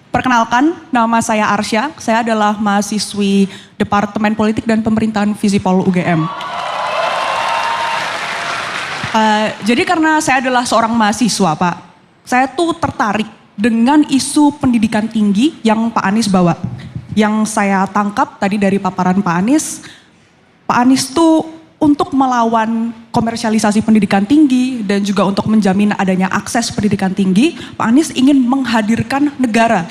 Perkenalkan, nama saya Arsya. Saya adalah mahasiswi Departemen Politik dan Pemerintahan Visipol UGM. Jadi karena saya adalah seorang mahasiswa, Pak, saya tuh tertarik dengan isu pendidikan tinggi yang Pak Anies bawa. Yang saya tangkap tadi dari paparan Pak Anies tuh untuk melawan komersialisasi pendidikan tinggi dan juga untuk menjamin adanya akses pendidikan tinggi, Pak Anies ingin menghadirkan negara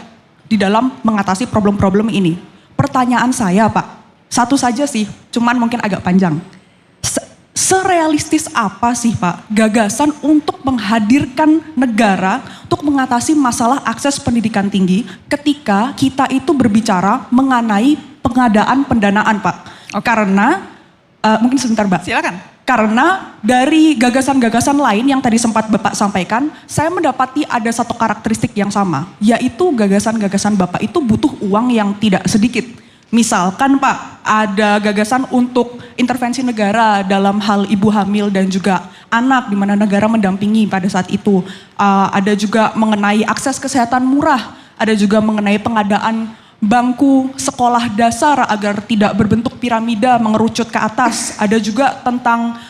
di dalam mengatasi problem-problem ini. Pertanyaan saya, Pak, satu saja sih, cuman mungkin agak panjang. Serealistis apa sih, Pak, gagasan untuk menghadirkan negara untuk mengatasi masalah akses pendidikan tinggi ketika kita itu berbicara mengenai pengadaan pendanaan, Pak? Karena, mungkin sebentar, Mbak. Silakan. Karena dari gagasan-gagasan lain yang tadi sempat Bapak sampaikan, saya mendapati ada satu karakteristik yang sama, yaitu gagasan-gagasan Bapak itu butuh uang yang tidak sedikit. Misalkan Pak, ada gagasan untuk intervensi negara dalam hal ibu hamil dan juga anak, di mana negara mendampingi pada saat itu. Ada juga mengenai akses kesehatan murah, ada juga mengenai pengadaan bangku sekolah dasar agar tidak berbentuk piramida mengerucut ke atas. Ada juga tentang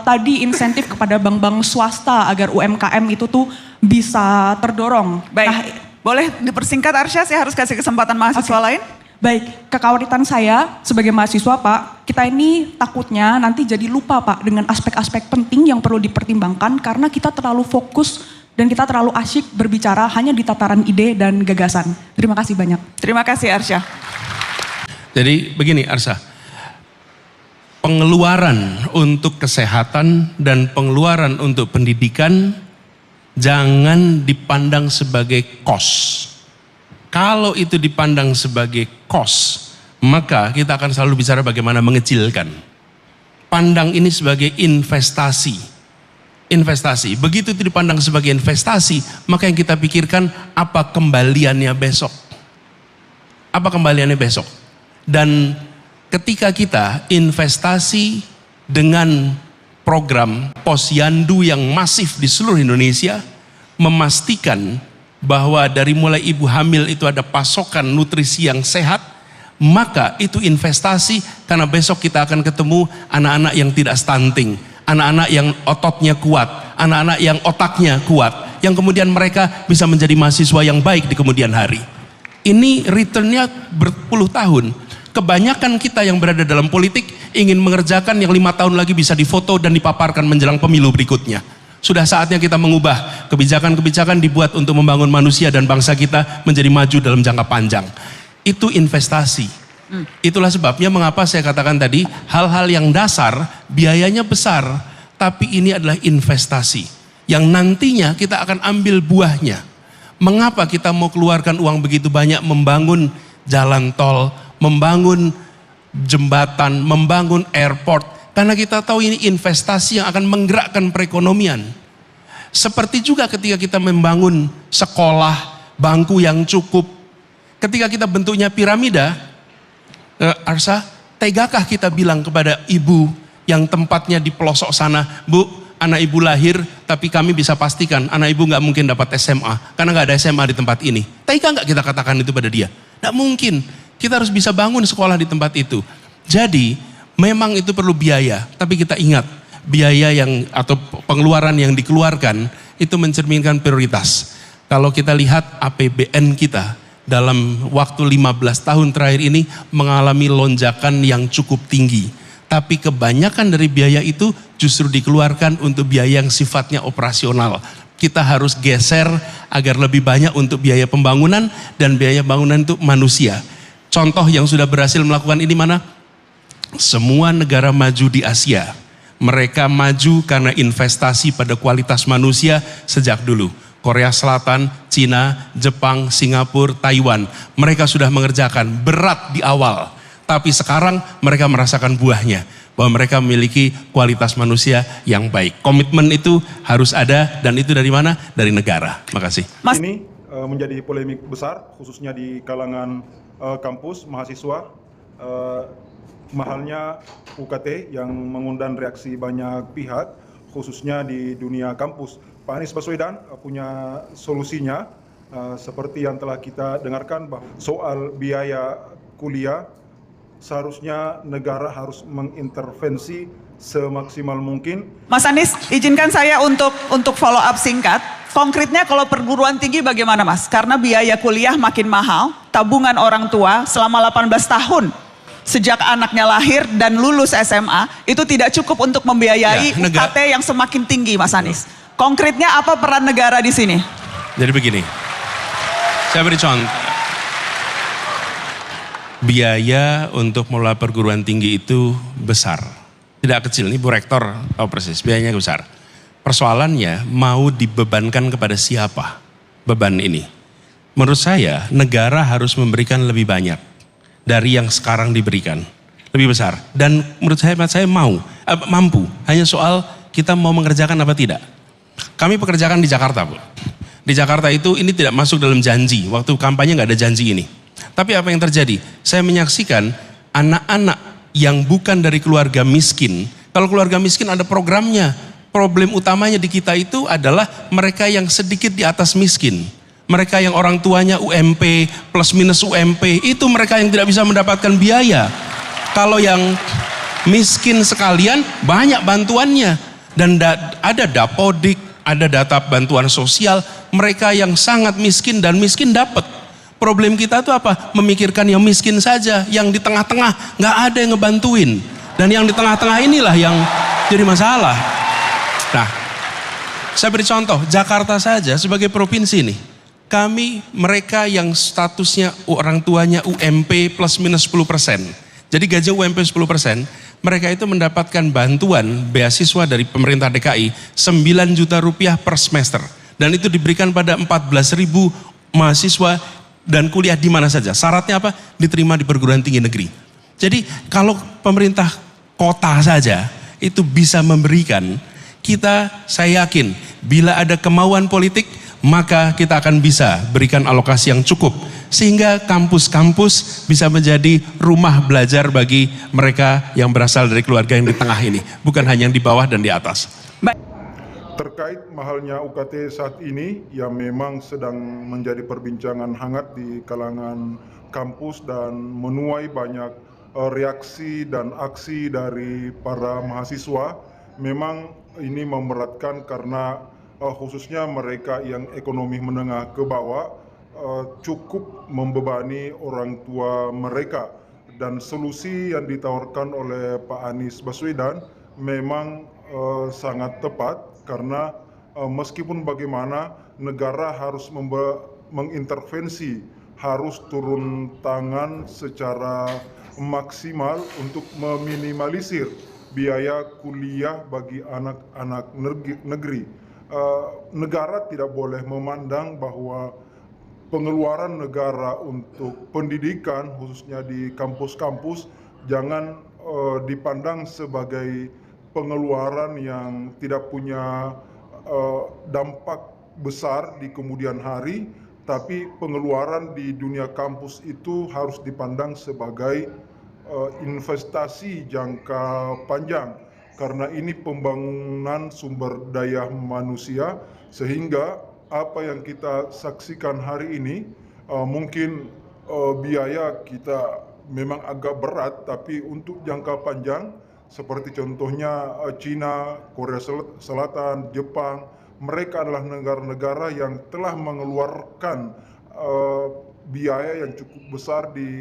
tadi insentif kepada bank-bank swasta agar UMKM itu tuh bisa terdorong. Baik, boleh dipersingkat Arsya, saya harus kasih kesempatan mahasiswa lain. Baik, kekhawatiran saya sebagai mahasiswa, Pak, kita ini takutnya nanti jadi lupa, Pak, dengan aspek-aspek penting yang perlu dipertimbangkan karena kita terlalu fokus dan kita terlalu asyik berbicara hanya di tataran ide dan gagasan. Terima kasih banyak. Terima kasih Arsya. Jadi begini Arsya, pengeluaran untuk kesehatan dan pengeluaran untuk pendidikan jangan dipandang sebagai cost. Kalau itu dipandang sebagai cost, maka kita akan selalu bicara bagaimana mengecilkan. Pandang ini sebagai investasi. Investasi, begitu itu dipandang sebagai investasi, maka yang kita pikirkan apa kembaliannya besok. Apa kembaliannya besok. Dan ketika kita investasi dengan program posyandu yang masif di seluruh Indonesia, memastikan bahwa dari mulai ibu hamil itu ada pasokan nutrisi yang sehat, maka itu investasi karena besok kita akan ketemu anak-anak yang tidak stunting, anak-anak yang ototnya kuat, anak-anak yang otaknya kuat, yang kemudian mereka bisa menjadi mahasiswa yang baik di kemudian hari. Ini returnnya berpuluh tahun. Kebanyakan kita yang berada dalam politik ingin mengerjakan yang 5 tahun lagi bisa difoto dan dipaparkan menjelang pemilu berikutnya. Sudah saatnya kita mengubah kebijakan-kebijakan dibuat untuk membangun manusia dan bangsa kita menjadi maju dalam jangka panjang. Itu investasi. Itulah sebabnya mengapa saya katakan tadi hal-hal yang dasar biayanya besar, tapi ini adalah investasi yang nantinya kita akan ambil buahnya. Mengapa kita mau keluarkan uang begitu banyak membangun jalan tol, membangun jembatan, membangun airport? Karena kita tahu ini investasi yang akan menggerakkan perekonomian. Seperti juga ketika kita membangun sekolah, bangku yang cukup. Ketika kita bentuknya piramida, Arsya, tegakah kita bilang kepada ibu yang tempatnya di pelosok sana, Bu, anak ibu lahir, tapi kami bisa pastikan anak ibu nggak mungkin dapat SMA, karena nggak ada SMA di tempat ini. Tega nggak kita katakan itu pada dia? Nggak mungkin. Kita harus bisa bangun sekolah di tempat itu. Jadi, memang itu perlu biaya, tapi kita ingat biaya yang atau pengeluaran yang dikeluarkan itu mencerminkan prioritas. Kalau kita lihat APBN kita dalam waktu 15 tahun terakhir ini mengalami lonjakan yang cukup tinggi. Tapi kebanyakan dari biaya itu justru dikeluarkan untuk biaya yang sifatnya operasional. Kita harus geser agar lebih banyak untuk biaya pembangunan dan biaya bangunan itu manusia. Contoh yang sudah berhasil melakukan ini mana? Semua negara maju di Asia, mereka maju karena investasi pada kualitas manusia sejak dulu. Korea Selatan, Cina, Jepang, Singapura, Taiwan, mereka sudah mengerjakan berat di awal. Tapi sekarang mereka merasakan buahnya, bahwa mereka memiliki kualitas manusia yang baik. Komitmen itu harus ada, dan itu dari mana? Dari negara. Makasih. Mas. Ini menjadi polemik besar, khususnya di kalangan kampus, mahasiswa. Mahalnya UKT yang mengundang reaksi banyak pihak, khususnya di dunia kampus. Pak Anies Baswedan punya solusinya Seperti yang telah kita dengarkan, bahwa soal biaya kuliah seharusnya negara harus mengintervensi semaksimal mungkin. Mas Anies, izinkan saya untuk follow up singkat. Konkretnya kalau perguruan tinggi bagaimana Mas? Karena biaya kuliah makin mahal, tabungan orang tua selama 18 tahun sejak anaknya lahir dan lulus SMA itu tidak cukup untuk membiayai UKT yang semakin tinggi, Mas Anies. Konkretnya apa peran negara di sini? Jadi begini, saya beri contoh. Biaya untuk mengelola perguruan tinggi itu besar. Tidak kecil, ini Bu Rektor tahu persis, biayanya besar. Persoalannya mau dibebankan kepada siapa beban ini? Menurut saya negara harus memberikan lebih banyak dari yang sekarang diberikan. Lebih besar. Dan menurut saya mampu. Hanya soal kita mau mengerjakan apa tidak. Kami pekerjakan di Jakarta, Bu. Di Jakarta itu ini tidak masuk dalam janji. Waktu kampanye nggak ada janji ini. Tapi apa yang terjadi? Saya menyaksikan anak-anak yang bukan dari keluarga miskin. Kalau keluarga miskin ada programnya. Problem utamanya di kita itu adalah mereka yang sedikit di atas miskin. Mereka yang orang tuanya UMP plus minus UMP, itu mereka yang tidak bisa mendapatkan biaya. Kalau yang miskin sekalian banyak bantuannya. Dan ada Dapodik, ada data bantuan sosial. Mereka yang sangat miskin dan miskin dapat. Problem kita itu apa? Memikirkan yang miskin saja, yang di tengah-tengah nggak ada yang ngebantuin. Dan yang di tengah-tengah inilah yang jadi masalah. Nah, saya beri contoh, Jakarta saja sebagai provinsi nih. Mereka yang statusnya orang tuanya UMP plus minus 10%. Jadi gaji UMP 10%, mereka itu mendapatkan bantuan beasiswa dari pemerintah DKI 9 juta rupiah per semester. Dan itu diberikan pada 14.000 mahasiswa dan kuliah di mana saja. Syaratnya apa? Diterima di perguruan tinggi negeri. Jadi kalau pemerintah kota saja itu bisa memberikan, saya yakin bila ada kemauan politik, maka kita akan bisa berikan alokasi yang cukup. Sehingga kampus-kampus bisa menjadi rumah belajar bagi mereka yang berasal dari keluarga yang di tengah ini. Bukan hanya yang di bawah dan di atas. Terkait mahalnya UKT saat ini yang memang sedang menjadi perbincangan hangat di kalangan kampus dan menuai banyak reaksi dan aksi dari para mahasiswa, memang ini memberatkan karena khususnya mereka yang ekonomi menengah ke bawah cukup membebani orang tua mereka. Dan solusi yang ditawarkan oleh Pak Anies Baswedan memang sangat tepat, karena meskipun bagaimana negara harus mengintervensi, harus turun tangan secara maksimal untuk meminimalisir biaya kuliah bagi anak-anak negeri. Negara tidak boleh memandang bahwa pengeluaran negara untuk pendidikan, khususnya di kampus-kampus, jangan dipandang sebagai pengeluaran yang tidak punya dampak besar di kemudian hari, tapi pengeluaran di dunia kampus itu harus dipandang sebagai investasi jangka panjang, karena ini pembangunan sumber daya manusia. Sehingga apa yang kita saksikan hari ini mungkin biaya kita memang agak berat, tapi untuk jangka panjang seperti contohnya China, Korea Selatan, Jepang, mereka adalah negara-negara yang telah mengeluarkan biaya yang cukup besar di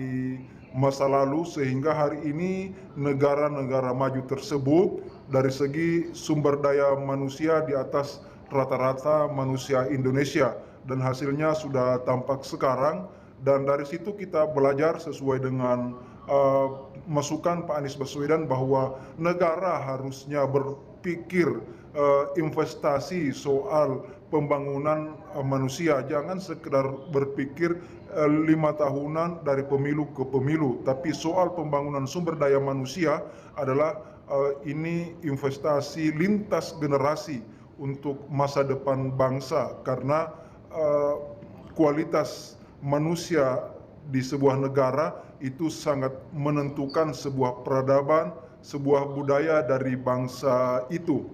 masa lalu, sehingga hari ini negara-negara maju tersebut dari segi sumber daya manusia di atas rata-rata manusia Indonesia, dan hasilnya sudah tampak sekarang. Dan dari situ kita belajar sesuai dengan masukan Pak Anies Baswedan bahwa negara harusnya berpikir investasi soal pembangunan manusia, jangan sekedar berpikir 5 tahunan dari pemilu ke pemilu, tapi soal pembangunan sumber daya manusia adalah ini investasi lintas generasi untuk masa depan bangsa, karena kualitas manusia di sebuah negara itu sangat menentukan sebuah peradaban, sebuah budaya dari bangsa itu.